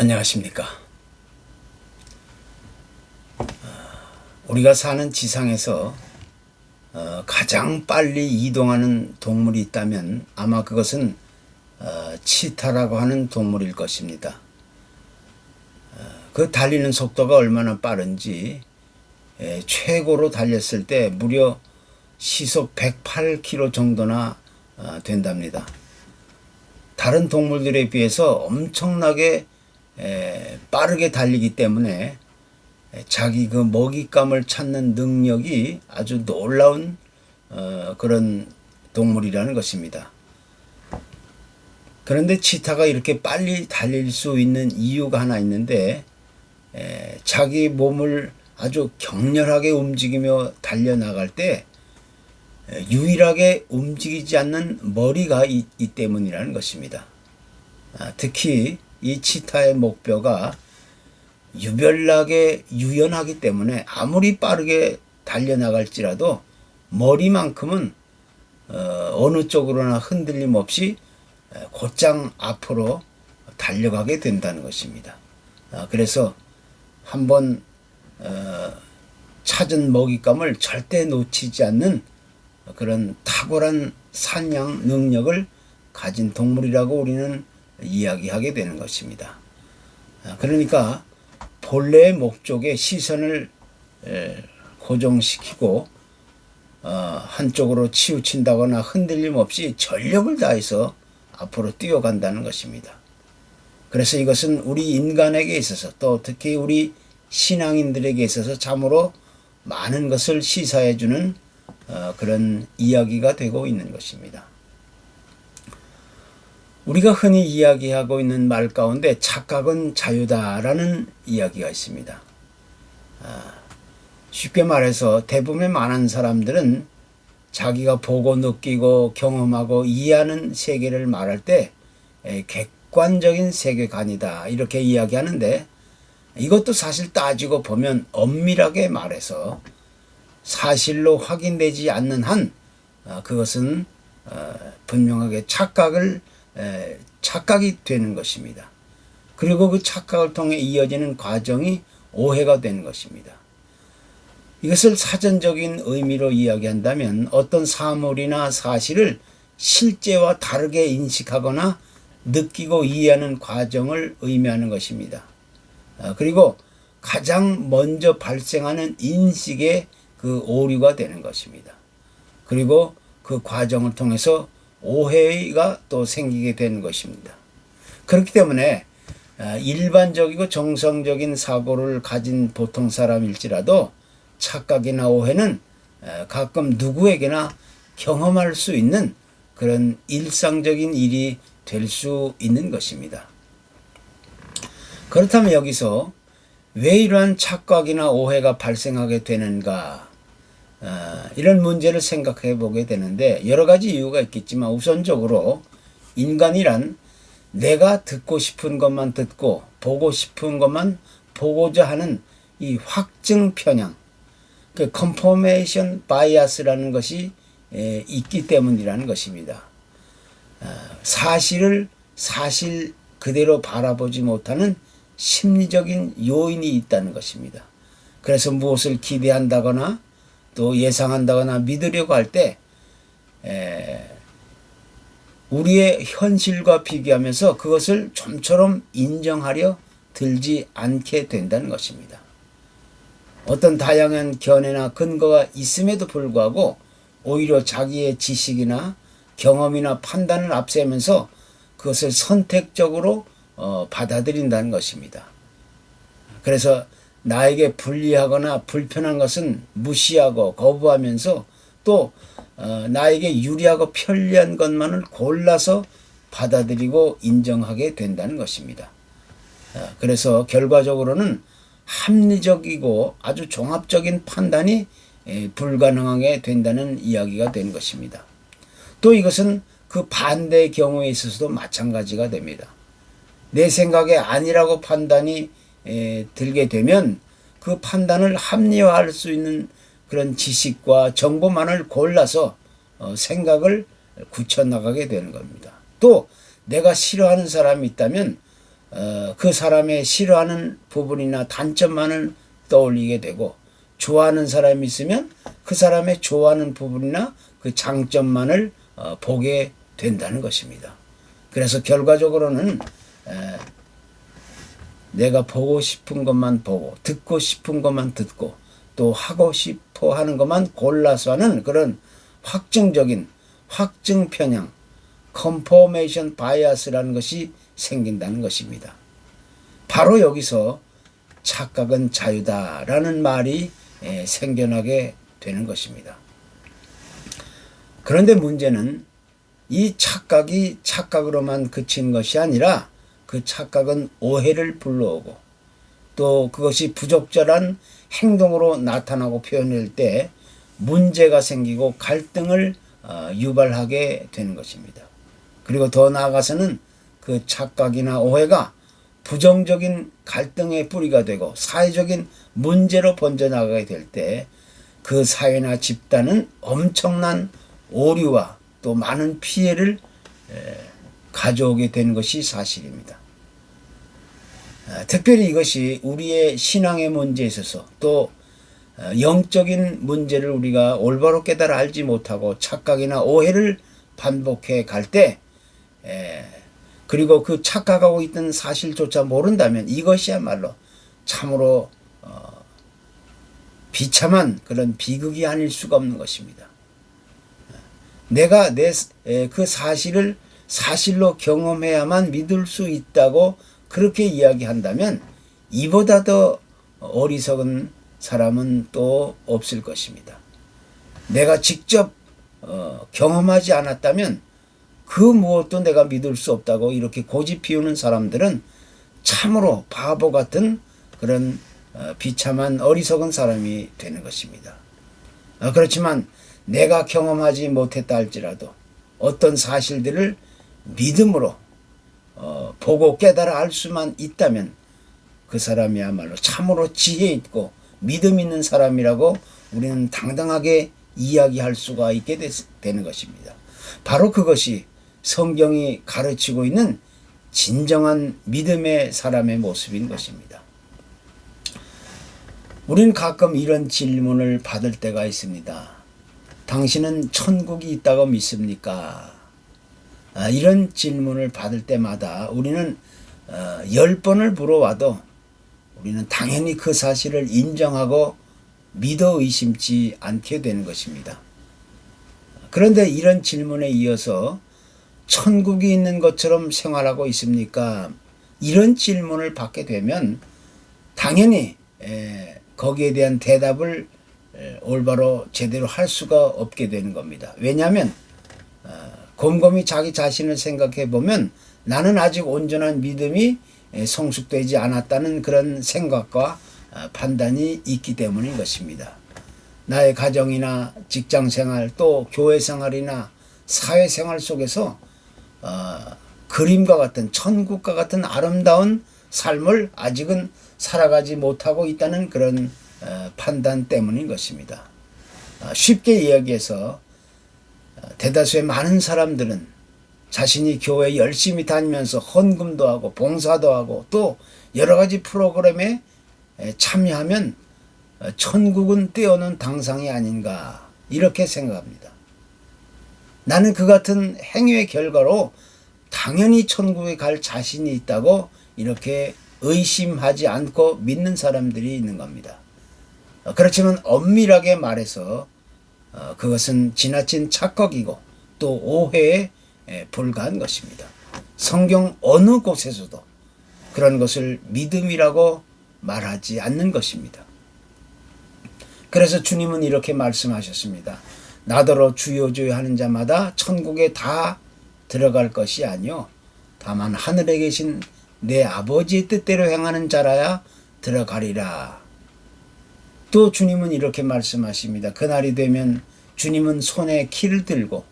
안녕하십니까. 우리가 사는 지상에서 가장 빨리 이동하는 동물이 있다면 아마 그것은 치타라고 하는 동물일 것입니다. 그 달리는 속도가 얼마나 빠른지 최고로 달렸을 때 무려 시속 108km 정도나 된답니다. 다른 동물들에 비해서 엄청나게 빠르게 달리기 때문에 자기 그 먹잇감을 찾는 능력이 아주 놀라운 그런 동물이라는 것입니다. 그런데 치타가 이렇게 빨리 달릴 수 있는 이유가 하나 있는데 자기 몸을 아주 격렬하게 움직이며 달려나갈 때 유일하게 움직이지 않는 머리가 있기 때문이라는 것입니다. 특히 이 치타의 목뼈가 유별나게 유연하기 때문에 아무리 빠르게 달려나갈지라도 머리만큼은 어느 쪽으로나 흔들림 없이 곧장 앞으로 달려가게 된다는 것입니다. 그래서 한번 찾은 먹잇감을 절대 놓치지 않는 그런 탁월한 사냥 능력을 가진 동물이라고 우리는 이야기하게 되는 것입니다. 그러니까 본래의 목적에 시선을 고정시키고 한쪽으로 치우친다거나 흔들림 없이 전력을 다해서 앞으로 뛰어간다는 것입니다. 그래서 이것은 우리 인간에게 있어서 또 특히 우리 신앙인들에게 있어서 참으로 많은 것을 시사해 주는 그런 이야기가 되고 있는 것입니다. 우리가 흔히 이야기하고 있는 말 가운데 착각은 자유다라는 이야기가 있습니다. 쉽게 말해서 대부분의 많은 사람들은 자기가 보고 느끼고 경험하고 이해하는 세계를 말할 때 객관적인 세계관이다 이렇게 이야기하는데 이것도 사실 따지고 보면 엄밀하게 말해서 사실로 확인되지 않는 한 그것은 분명하게 착각이 되는 것입니다. 그리고 그 착각을 통해 이어지는 과정이 오해가 되는 것입니다. 이것을 사전적인 의미로 이야기한다면 어떤 사물이나 사실을 실제와 다르게 인식하거나 느끼고 이해하는 과정을 의미하는 것입니다. 그리고 가장 먼저 발생하는 인식의 그 오류가 되는 것입니다. 그리고 그 과정을 통해서 오해가 또 생기게 되는 것입니다. 그렇기 때문에 일반적이고 정상적인 사고를 가진 보통 사람일지라도 착각이나 오해는 가끔 누구에게나 경험할 수 있는 그런 일상적인 일이 될 수 있는 것입니다. 그렇다면 여기서 왜 이러한 착각이나 오해가 발생하게 되는가? 이런 문제를 생각해 보게 되는데 여러 가지 이유가 있겠지만 우선적으로 인간이란 내가 듣고 싶은 것만 듣고 보고 싶은 것만 보고자 하는 이 확증 편향, 그 confirmation bias라는 것이 있기 때문이라는 것입니다. 사실을 사실 그대로 바라보지 못하는 심리적인 요인이 있다는 것입니다. 그래서 무엇을 기대한다거나 또 예상한다거나 믿으려고 할 때 우리의 현실과 비교하면서 그것을 좀처럼 인정하려 들지 않게 된다는 것입니다. 어떤 다양한 견해나 근거가 있음에도 불구하고 오히려 자기의 지식이나 경험이나 판단을 앞세우면서 그것을 선택적으로 받아들인다는 것입니다. 그래서 나에게 불리하거나 불편한 것은 무시하고 거부하면서 또 나에게 유리하고 편리한 것만을 골라서 받아들이고 인정하게 된다는 것입니다. 그래서 결과적으로는 합리적이고 아주 종합적인 판단이 불가능하게 된다는 이야기가 되는 것입니다. 또 이것은 그 반대의 경우에 있어서도 마찬가지가 됩니다. 내 생각에 아니라고 판단이 들게 되면 그 판단을 합리화할 수 있는 그런 지식과 정보만을 골라서 생각을 굳혀나가게 되는 겁니다. 또 내가 싫어하는 사람이 있다면 그 사람의 싫어하는 부분이나 단점만을 떠올리게 되고, 좋아하는 사람이 있으면 그 사람의 좋아하는 부분이나 그 장점만을 보게 된다는 것입니다. 그래서 결과적으로는 내가 보고 싶은 것만 보고 듣고 싶은 것만 듣고 또 하고 싶어 하는 것만 골라서 하는 그런 확증적인 확증 편향, confirmation bias라는 것이 생긴다는 것입니다. 바로 여기서 착각은 자유다라는 말이 생겨나게 되는 것입니다. 그런데 문제는 이 착각이 착각으로만 그친 것이 아니라 그 착각은 오해를 불러오고 또 그것이 부적절한 행동으로 나타나고 표현될 때 문제가 생기고 갈등을 유발하게 되는 것입니다. 그리고 더 나아가서는 그 착각이나 오해가 부정적인 갈등의 뿌리가 되고 사회적인 문제로 번져나가게 될 때 그 사회나 집단은 엄청난 오류와 또 많은 피해를 가져오게 되는 것이 사실입니다. 특별히 이것이 우리의 신앙의 문제에 있어서 또 영적인 문제를 우리가 올바로 깨달아 알지 못하고 착각이나 오해를 반복해 갈 때 그리고 그 착각하고 있던 사실조차 모른다면 이것이야말로 참으로 비참한 그런 비극이 아닐 수가 없는 것입니다. 내가 그 사실을 사실로 경험해야만 믿을 수 있다고 그렇게 이야기한다면 이보다 더 어리석은 사람은 또 없을 것입니다. 내가 직접 경험하지 않았다면 그 무엇도 내가 믿을 수 없다고 이렇게 고집 피우는 사람들은 참으로 바보 같은 그런 비참한 어리석은 사람이 되는 것입니다. 그렇지만 내가 경험하지 못했다 할지라도 어떤 사실들을 믿음으로 보고 깨달아 알 수만 있다면 그 사람이야말로 참으로 지혜 있고 믿음 있는 사람이라고 우리는 당당하게 이야기할 수가 있게 되는 것입니다. 바로 그것이 성경이 가르치고 있는 진정한 믿음의 사람의 모습인 것입니다. 우리는 가끔 이런 질문을 받을 때가 있습니다. 당신은 천국이 있다고 믿습니까? 이런 질문을 받을 때마다 우리는 10번을 물어와도 우리는 당연히 그 사실을 인정하고 믿어 의심치 않게 되는 것입니다. 그런데 이런 질문에 이어서 천국이 있는 것처럼 생활하고 있습니까? 이런 질문을 받게 되면 당연히 거기에 대한 대답을 올바로 제대로 할 수가 없게 되는 겁니다. 왜냐하면 곰곰이 자기 자신을 생각해 보면 나는 아직 온전한 믿음이 성숙되지 않았다는 그런 생각과 판단이 있기 때문인 것입니다. 나의 가정이나 직장생활 또 교회생활이나 사회생활 속에서 그림과 같은 천국과 같은 아름다운 삶을 아직은 살아가지 못하고 있다는 그런 판단 때문인 것입니다. 쉽게 이야기해서 대다수의 많은 사람들은 자신이 교회에 열심히 다니면서 헌금도 하고 봉사도 하고 또 여러 가지 프로그램에 참여하면 천국은 떼어놓은 당상이 아닌가 이렇게 생각합니다. 나는 그 같은 행위의 결과로 당연히 천국에 갈 자신이 있다고 이렇게 의심하지 않고 믿는 사람들이 있는 겁니다. 그렇지만 엄밀하게 말해서 그것은 지나친 착각이고 또 오해에 불과한 것입니다. 성경 어느 곳에서도 그런 것을 믿음이라고 말하지 않는 것입니다. 그래서 주님은 이렇게 말씀하셨습니다. 나더러 주여 주여 하는 자마다 천국에 다 들어갈 것이 아니요 다만 하늘에 계신 내 아버지의 뜻대로 행하는 자라야 들어가리라. 또 주님은 이렇게 말씀하십니다. 그날이 되면 주님은 손에 키를 들고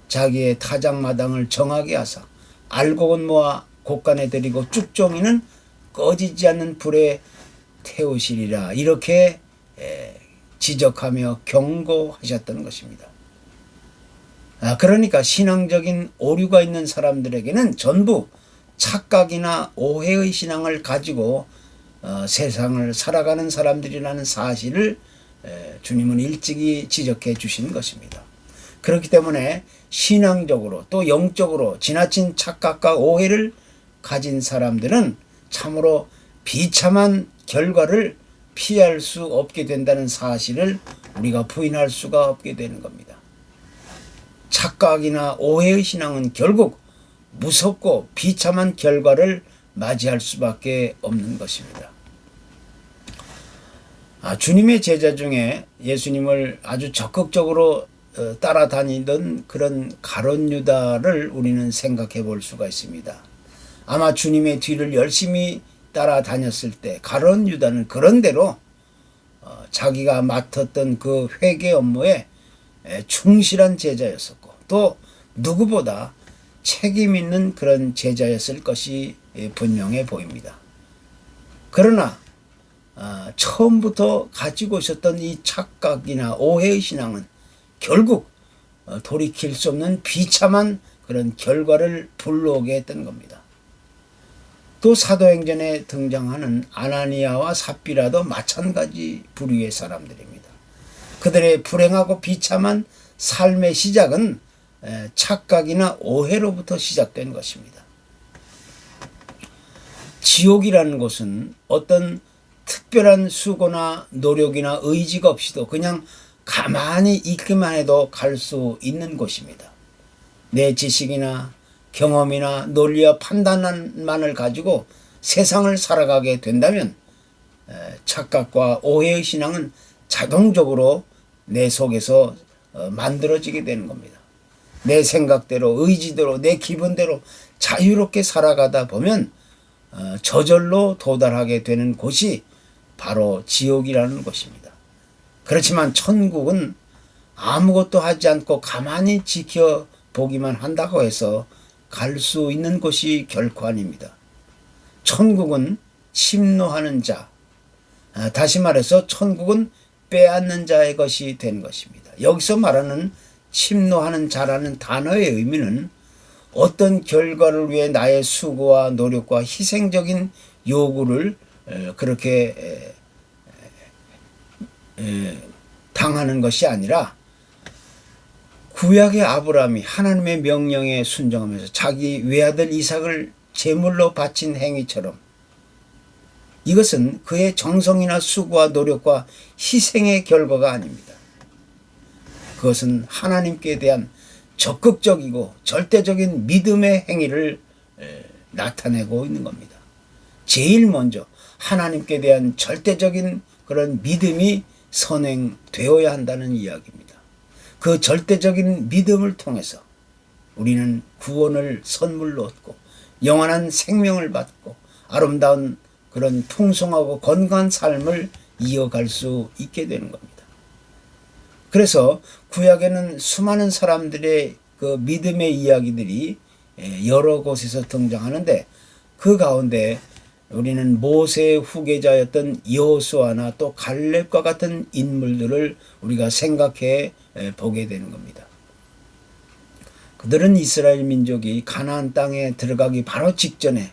자기의 타작마당을 정하게 하사 알곡은 모아 곳간에 들이고 쭉종이는 꺼지지 않는 불에 태우시리라. 이렇게 지적하며 경고하셨던 것입니다. 그러니까 신앙적인 오류가 있는 사람들에게는 전부 착각이나 오해의 신앙을 가지고 세상을 살아가는 사람들이라는 사실을 주님은 일찍이 지적해 주신 것입니다. 그렇기 때문에 신앙적으로 또 영적으로 지나친 착각과 오해를 가진 사람들은 참으로 비참한 결과를 피할 수 없게 된다는 사실을 우리가 부인할 수가 없게 되는 겁니다. 착각이나 오해의 신앙은 결국 무섭고 비참한 결과를 맞이할 수밖에 없는 것입니다. 주님의 제자 중에 예수님을 아주 적극적으로 따라다니던 그런 가룟 유다를 우리는 생각해 볼 수가 있습니다. 아마 주님의 뒤를 열심히 따라다녔을 때 가룟 유다는 그런대로 자기가 맡았던 그 회개 업무에 충실한 제자였었고 또 누구보다 책임 있는 그런 제자였을 것이 분명해 보입니다. 그러나 처음부터 가지고 있었던 이 착각이나 오해의 신앙은 결국 돌이킬 수 없는 비참한 그런 결과를 불러오게 했던 겁니다. 또 사도행전에 등장하는 아나니아와 삽비라도 마찬가지 부류의 사람들입니다. 그들의 불행하고 비참한 삶의 시작은 착각이나 오해로부터 시작된 것입니다. 지옥이라는 곳은 어떤 특별한 수고나 노력이나 의지가 없이도 그냥 가만히 있기만 해도 갈 수 있는 곳입니다. 내 지식이나 경험이나 논리와 판단만을 가지고 세상을 살아가게 된다면 착각과 오해의 신앙은 자동적으로 내 속에서 만들어지게 되는 겁니다. 내 생각대로 의지대로 내 기분대로 자유롭게 살아가다 보면 저절로 도달하게 되는 곳이 바로 지옥이라는 것입니다. 그렇지만 천국은 아무것도 하지 않고 가만히 지켜보기만 한다고 해서 갈 수 있는 곳이 결코 아닙니다. 천국은 침노하는 자, 다시 말해서 천국은 빼앗는 자의 것이 된 것입니다. 여기서 말하는 침노하는 자라는 단어의 의미는 어떤 결과를 위해 나의 수고와 노력과 희생적인 요구를 그렇게 당하는 것이 아니라 구약의 아브라함이 하나님의 명령에 순종하면서 자기 외아들 이삭을 제물로 바친 행위처럼 이것은 그의 정성이나 수고와 노력과 희생의 결과가 아닙니다. 그것은 하나님께 대한 적극적이고 절대적인 믿음의 행위를 나타내고 있는 겁니다. 제일 먼저 하나님께 대한 절대적인 그런 믿음이 선행되어야 한다는 이야기입니다. 그 절대적인 믿음을 통해서 우리는 구원을 선물로 얻고 영원한 생명을 받고 아름다운 그런 풍성하고 건강한 삶을 이어갈 수 있게 되는 겁니다. 그래서 구약에는 수많은 사람들의 그 믿음의 이야기들이 여러 곳에서 등장하는데 그 가운데 우리는 모세의 후계자였던 여호수아나 또 갈렙과 같은 인물들을 우리가 생각해 보게 되는 겁니다. 그들은 이스라엘 민족이 가나안 땅에 들어가기 바로 직전에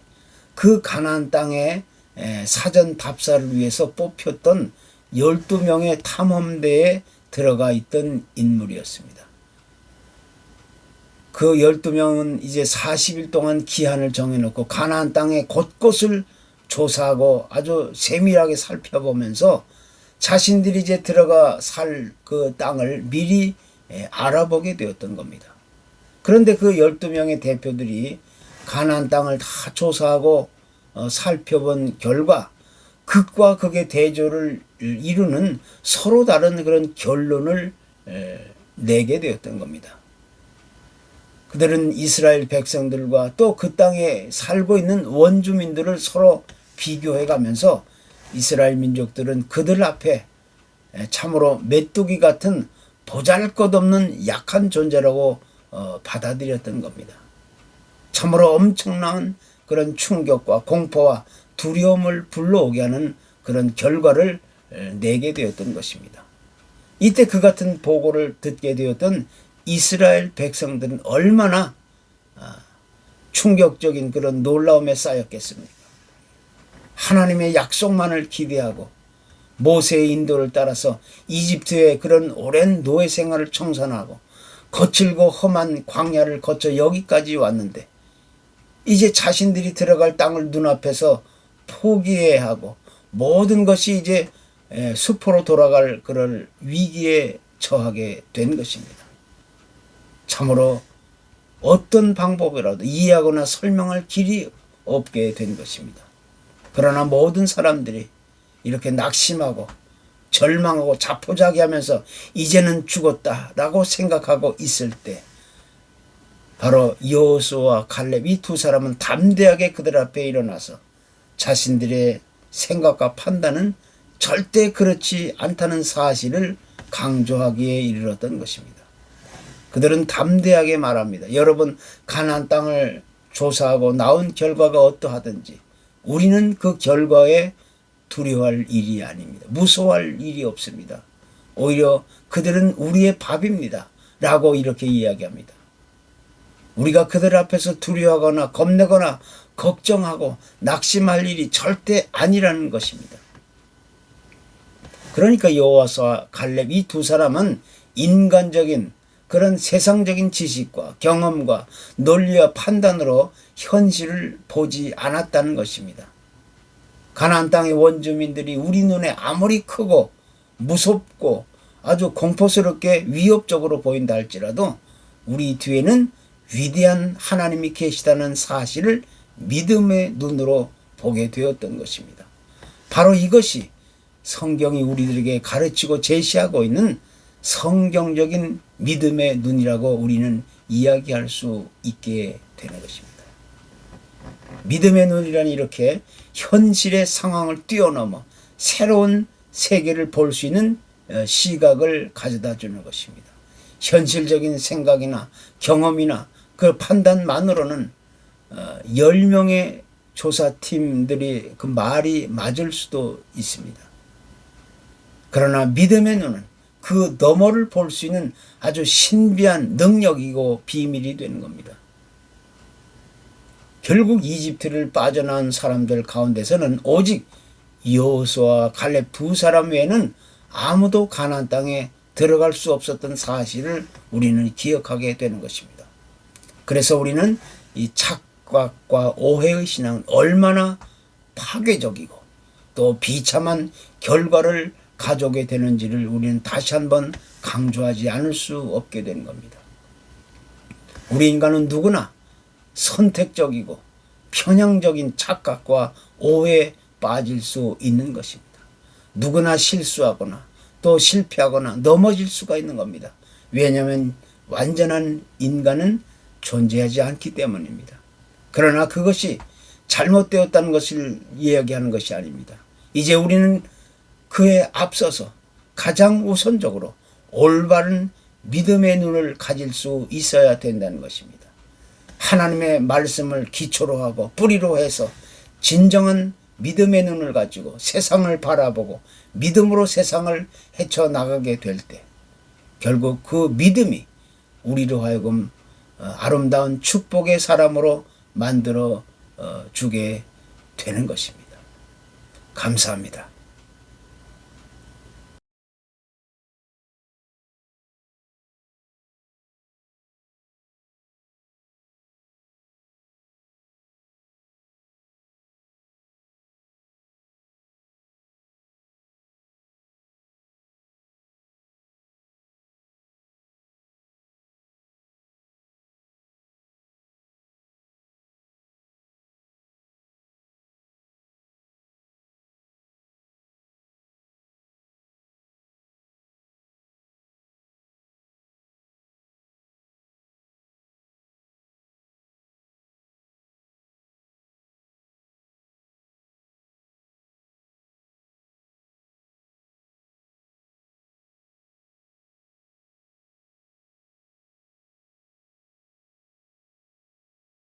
그 가나안 땅에 사전 답사를 위해서 뽑혔던 12명의 탐험대에 들어가 있던 인물이었습니다. 그 12명은 이제 40일 동안 기한을 정해놓고 가나안 땅의 곳곳을 조사하고 아주 세밀하게 살펴보면서 자신들이 이제 들어가 살 그 땅을 미리 알아보게 되었던 겁니다. 그런데 그 12명의 대표들이 가나안 땅을 다 조사하고 살펴본 결과 극과 극의 대조를 이루는 서로 다른 그런 결론을 내게 되었던 겁니다. 그들은 이스라엘 백성들과 또 그 땅에 살고 있는 원주민들을 서로 비교해 가면서 이스라엘 민족들은 그들 앞에 참으로 메뚜기 같은 보잘것없는 약한 존재라고 받아들였던 겁니다. 참으로 엄청난 그런 충격과 공포와 두려움을 불러오게 하는 그런 결과를 내게 되었던 것입니다. 이때 그 같은 보고를 듣게 되었던 이스라엘 백성들은 얼마나 충격적인 그런 놀라움에 쌓였겠습니까? 하나님의 약속만을 기대하고 모세의 인도를 따라서 이집트의 그런 오랜 노예 생활을 청산하고 거칠고 험한 광야를 거쳐 여기까지 왔는데 이제 자신들이 들어갈 땅을 눈앞에서 포기해야 하고 모든 것이 이제 수포로 돌아갈 그런 위기에 처하게 된 것입니다. 참으로 어떤 방법이라도 이해하거나 설명할 길이 없게 된 것입니다. 그러나 모든 사람들이 이렇게 낙심하고 절망하고 자포자기하면서 이제는 죽었다라고 생각하고 있을 때 바로 여호수아와 갈렙 이 두 사람은 담대하게 그들 앞에 일어나서 자신들의 생각과 판단은 절대 그렇지 않다는 사실을 강조하기에 이르렀던 것입니다. 그들은 담대하게 말합니다. 여러분, 가나안 땅을 조사하고 나온 결과가 어떠하든지 우리는 그 결과에 두려워할 일이 아닙니다. 무서워할 일이 없습니다. 오히려 그들은 우리의 밥입니다. 라고 이렇게 이야기합니다. 우리가 그들 앞에서 두려워하거나 겁내거나 걱정하고 낙심할 일이 절대 아니라는 것입니다. 그러니까 여호수아와 갈렙 이 두 사람은 인간적인 그런 세상적인 지식과 경험과 논리와 판단으로 현실을 보지 않았다는 것입니다. 가나안 땅의 원주민들이 우리 눈에 아무리 크고 무섭고 아주 공포스럽게 위협적으로 보인다 할지라도 우리 뒤에는 위대한 하나님이 계시다는 사실을 믿음의 눈으로 보게 되었던 것입니다. 바로 이것이 성경이 우리들에게 가르치고 제시하고 있는 성경적인 믿음의 눈이라고 우리는 이야기할 수 있게 되는 것입니다. 믿음의 눈이라니 이렇게 현실의 상황을 뛰어넘어 새로운 세계를 볼 수 있는 시각을 가져다 주는 것입니다. 현실적인 생각이나 경험이나 그 판단만으로는 10명의 조사팀들이 그 말이 맞을 수도 있습니다. 그러나 믿음의 눈은 그 너머를 볼 수 있는 아주 신비한 능력이고 비밀이 되는 겁니다. 결국 이집트를 빠져나온 사람들 가운데서는 오직 여호수아와 갈렙 두 사람 외에는 아무도 가나안 땅에 들어갈 수 없었던 사실을 우리는 기억하게 되는 것입니다. 그래서 우리는 이 착각과 오해의 신앙은 얼마나 파괴적이고 또 비참한 결과를 가져오게 되는지를 우리는 다시 한번 강조하지 않을 수 없게 되는 겁니다. 우리 인간은 누구나 선택적이고 편향적인 착각과 오해에 빠질 수 있는 것입니다. 누구나 실수하거나 또 실패하거나 넘어질 수가 있는 겁니다. 왜냐하면 완전한 인간은 존재하지 않기 때문입니다. 그러나 그것이 잘못되었다는 것을 이야기하는 것이 아닙니다. 이제 우리는 그에 앞서서 가장 우선적으로 올바른 믿음의 눈을 가질 수 있어야 된다는 것입니다. 하나님의 말씀을 기초로 하고 뿌리로 해서 진정한 믿음의 눈을 가지고 세상을 바라보고 믿음으로 세상을 헤쳐나가게 될 때 결국 그 믿음이 우리로 하여금 아름다운 축복의 사람으로 만들어 주게 되는 것입니다. 감사합니다.